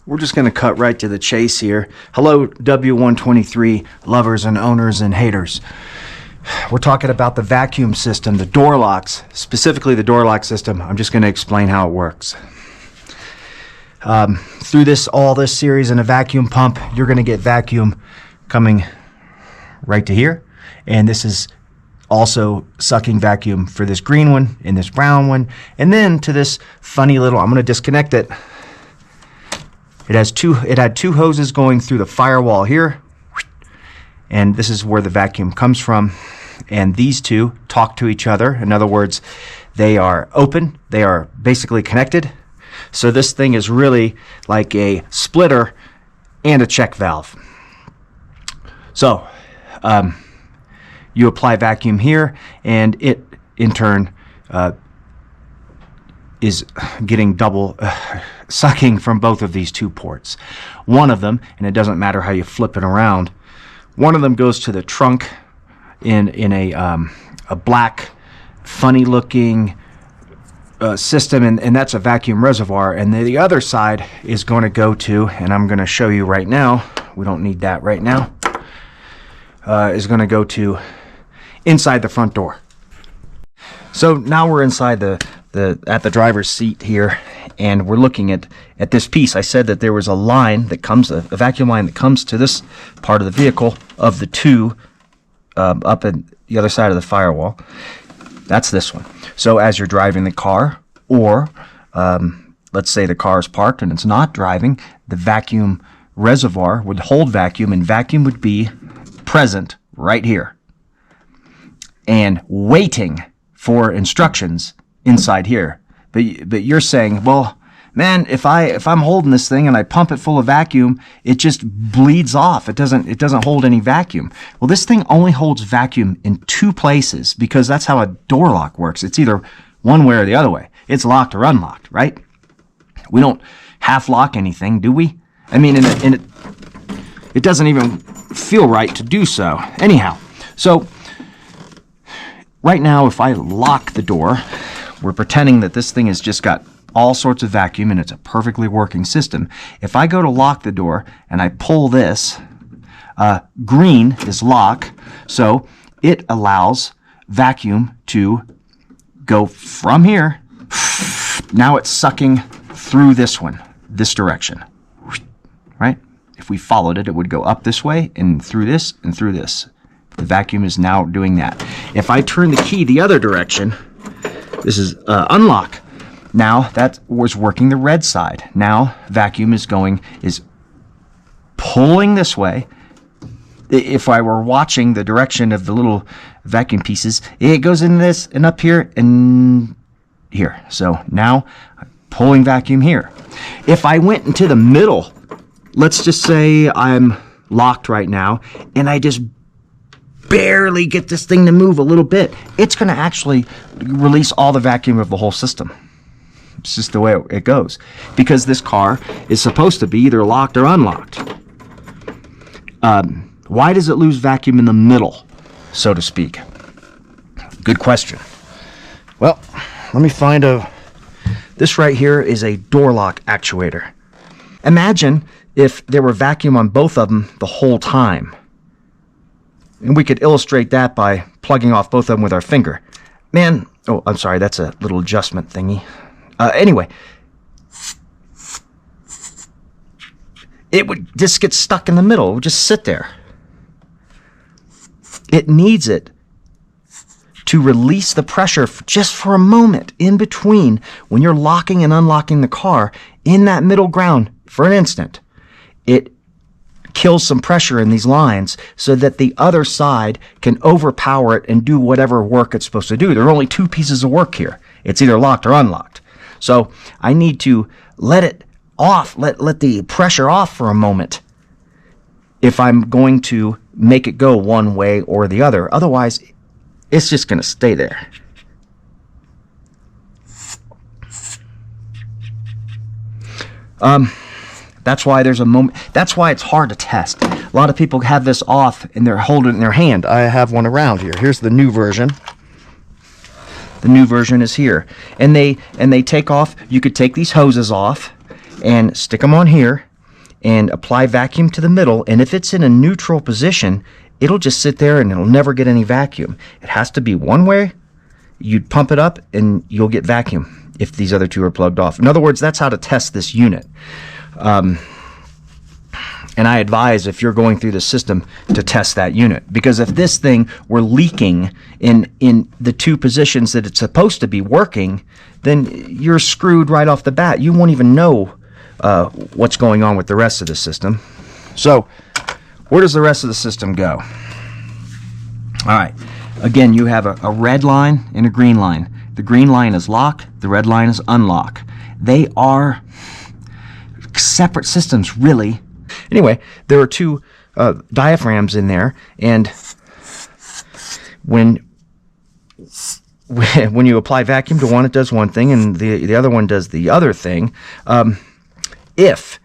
We're just going to cut right to the chase here. Hello, W123 lovers and owners and haters. We're talking about the vacuum system, the door locks, specifically the door lock system. I'm just going to explain how it works. Through all this series in a vacuum pump, you're going to get vacuum coming right to here. And this is also sucking vacuum for this green one and this brown one. And then to this funny little, I'm going to disconnect it. It had two hoses going through the firewall here. And this is where the vacuum comes from. And these two talk to each other. In other words, they are open. They are basically connected. So this thing is really like a splitter and a check valve. So you apply vacuum here, and it in turn is getting double sucking from both of these two ports. One of them, and it doesn't matter how you flip it around, one of them goes to the trunk in a black, funny looking system, and that's a vacuum reservoir. And the other side is going to go to, and I'm going to show you right now, we don't need that right now, is going to go to inside the front door. So now we're inside at the driver's seat here, and we're looking at this piece. I said that there was a line that comes, a vacuum line that comes to this part of the vehicle of the two up at the other side of the firewall. That's this one. So as you're driving the car, or let's say the car is parked and it's not driving, the vacuum reservoir would hold vacuum, and vacuum would be present right here and waiting for instructions inside here. But you're saying, well, man, if I'm holding this thing and I pump it full of vacuum, it just bleeds off. It doesn't hold any vacuum. Well, this thing only holds vacuum in two places, because that's how a door lock works. It's either one way or the other way. It's locked or unlocked, right? We don't half lock anything, do we? I mean, it doesn't even feel right to do so. Anyhow, so right now, if I lock the door, we're pretending that this thing has just got all sorts of vacuum and it's a perfectly working system. If I go to lock the door and I pull this, green is lock, so it allows vacuum to go from here. Now it's sucking through this one, this direction, right? If we followed it, it would go up this way and through this and through this. The vacuum is now doing that. If I turn the key the other direction, this is unlock. Now that was working the red side. Now vacuum is pulling this way. If I were watching the direction of the little vacuum pieces, it goes in this and up here and here. So now I'm pulling vacuum here. If I went into the middle, let's just say I'm locked right now, and I just barely get this thing to move a little bit, it's going to actually release all the vacuum of the whole system. It's just the way it goes, because this car is supposed to be either locked or unlocked. Why does it lose vacuum in the middle, so to speak? Good question. Well, let me find this right here is a door lock actuator. Imagine if there were vacuum on both of them the whole time. And we could illustrate that by plugging off both of them with our finger. Man, oh, I'm sorry, that's a little adjustment thingy. Anyway, it would just get stuck in the middle. It would just sit there. It needs it to release the pressure just for a moment in between when you're locking and unlocking the car. In that middle ground, for an instant, it kills some pressure in these lines so that the other side can overpower it and do whatever work it's supposed to do. There are only two pieces of work here. It's either locked or unlocked. So I need to let it off, let the pressure off for a moment if I'm going to make it go one way or the other. Otherwise, it's just going to stay there. That's why there's a moment. That's why it's hard to test. A lot of people have this off and they're holding it in their hand. I have one around here. Here's the new version. The new version is here. And they take off. You could take these hoses off and stick them on here and apply vacuum to the middle, and if it's in a neutral position, it'll just sit there and it'll never get any vacuum. It has to be one way. You'd pump it up and you'll get vacuum if these other two are plugged off. In other words, that's how to test this unit. And I advise, if you're going through the system, to test that unit, because if this thing were leaking in the two positions that it's supposed to be working, then you're screwed right off the bat. You won't even know what's going on with the rest of the system. So where does the rest of the system go? All right, again, you have a red line and a green line. The green line is lock, the red line is unlock. They are separate systems, really. Anyway, there are two diaphragms in there, and when you apply vacuum to one, it does one thing, and the other one does the other thing. If,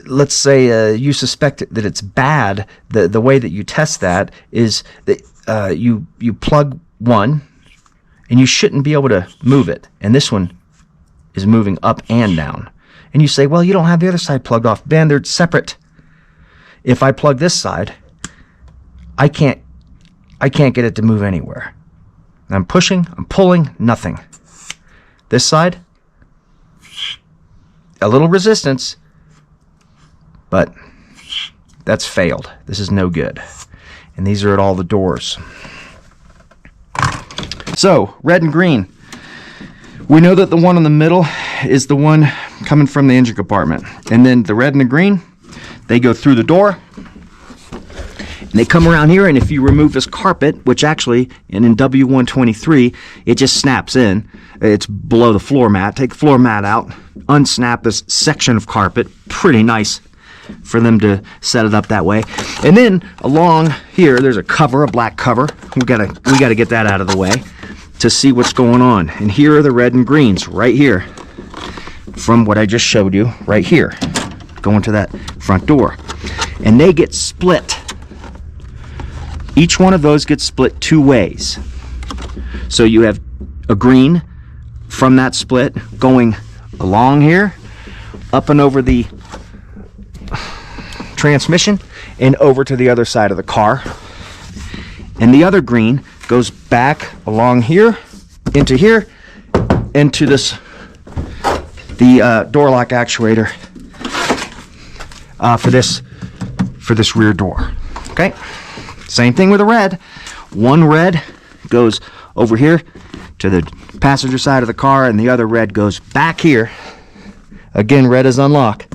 let's say, you suspect that it's bad, the way that you test that is that you plug one, and you shouldn't be able to move it, and this one is moving up and down. And you say, well, you don't have the other side plugged off. Ben, they're separate. If I plug this side, I can't get it to move anywhere. I'm pushing, I'm pulling, nothing. This side, a little resistance, but that's failed. This is no good. And these are at all the doors. So, red and green. We know that the one in the middle is the one coming from the engine compartment. And then the red and the green, they go through the door. And they come around here, and if you remove this carpet, which actually, and in W123, it just snaps in. It's below the floor mat. Take the floor mat out, unsnap this section of carpet. Pretty nice for them to set it up that way. And then along here, there's a cover, a black cover. We gotta get that out of the way to see what's going on. And here are the red and greens right here from what I just showed you right here, going to that front door. And they get split. Each one of those gets split two ways. So you have a green from that split going along here, up and over the transmission, and over to the other side of the car. And the other green goes back along here, into this, the door lock actuator for this rear door. Okay, same thing with the red. One red goes over here to the passenger side of the car, and the other red goes back here. Again, red is unlock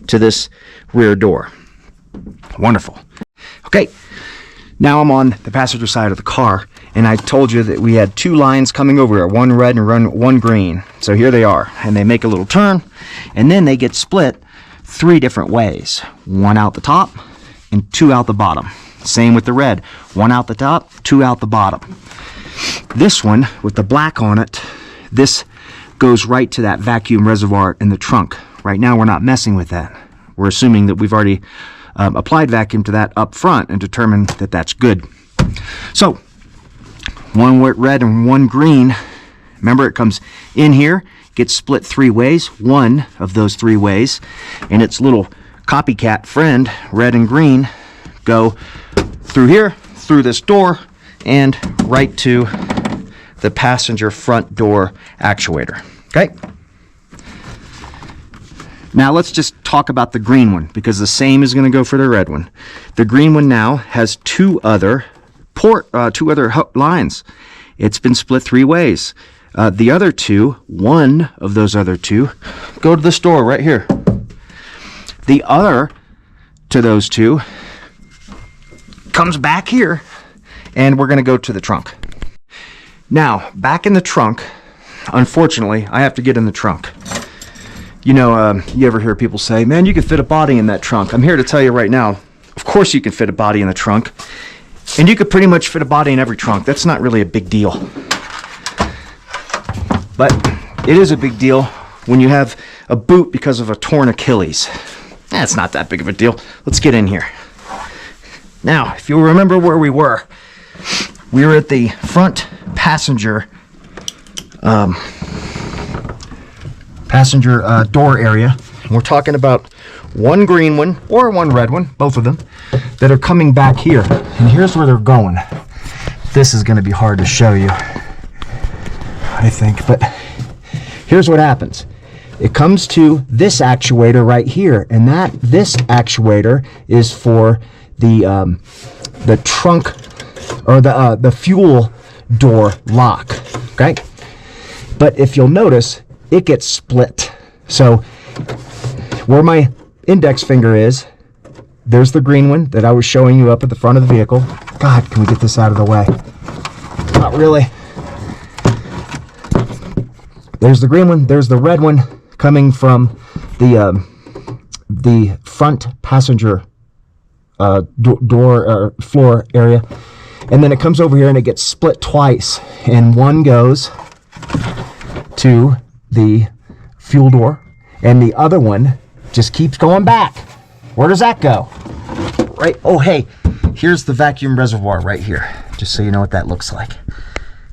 to this rear door. Wonderful. Okay, now I'm on the passenger side of the car, and I told you that we had two lines coming over here, one red and one green. So here they are, and they make a little turn, and then they get split three different ways. One out the top and two out the bottom. Same with the red. One out the top, two out the bottom. This one with the black on it, this goes right to that vacuum reservoir in the trunk. Right now we're not messing with that. We're assuming that we've already applied vacuum to that up front and determined that that's good. So, one red and one green. Remember, it comes in here, gets split three ways, one of those three ways, and its little copycat friend, red and green, go through here, through this door, and right to the passenger front door actuator. Okay? Now let's just talk about the green one, because the same is going to go for the red one. The green one now has two other lines. It's been split three ways. The other two, one of those other two, go to this door right here. The other to those two comes back here, and we're going to go to the trunk. Now, back in the trunk, unfortunately, I have to get in the trunk. You know, you ever hear people say, man, you can fit a body in that trunk. I'm here to tell you right now, of course you can fit a body in the trunk. And you could pretty much fit a body in every trunk. That's not really a big deal. But it is a big deal when you have a boot because of a torn Achilles. It's not that big of a deal. Let's get in here. Now, if you'll remember where we were at the front passenger passenger door area. We're talking about one green one or one red one, both of them, that are coming back here. And here's where they're going. This is going to be hard to show you, I think, but here's what happens. It comes to this actuator right here, and this actuator is for the trunk or the fuel door lock. Okay, but if you'll notice, it gets split. So where my index finger is, there's the green one that I was showing you up at the front of the vehicle. God, can we get this out of the way? Not really. There's the green one. There's the red one coming from the front passenger door floor area, and then it comes over here and it gets split twice, and one goes to the fuel door and the other one just keeps going back. Where does that go? Right, oh hey, here's the vacuum reservoir right here, just so you know what that looks like.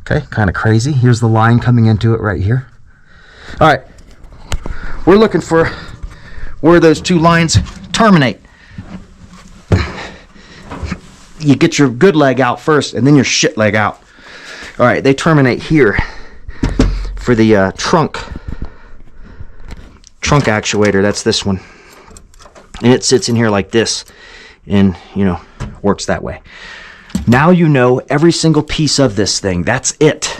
Okay, kind of crazy. Here's the line coming into it right here. All right, we're looking for where those two lines terminate. You get your good leg out first and then your shit leg out. All right, they terminate here for the trunk actuator. That's this one, and it sits in here like this, and works that way. Now you know every single piece of this thing. That's it.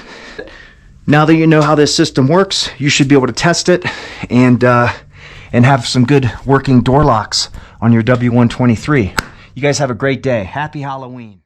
Now that you know how this system works, you should be able to test it and have some good working door locks on your W123. You guys have a great day. Happy Halloween.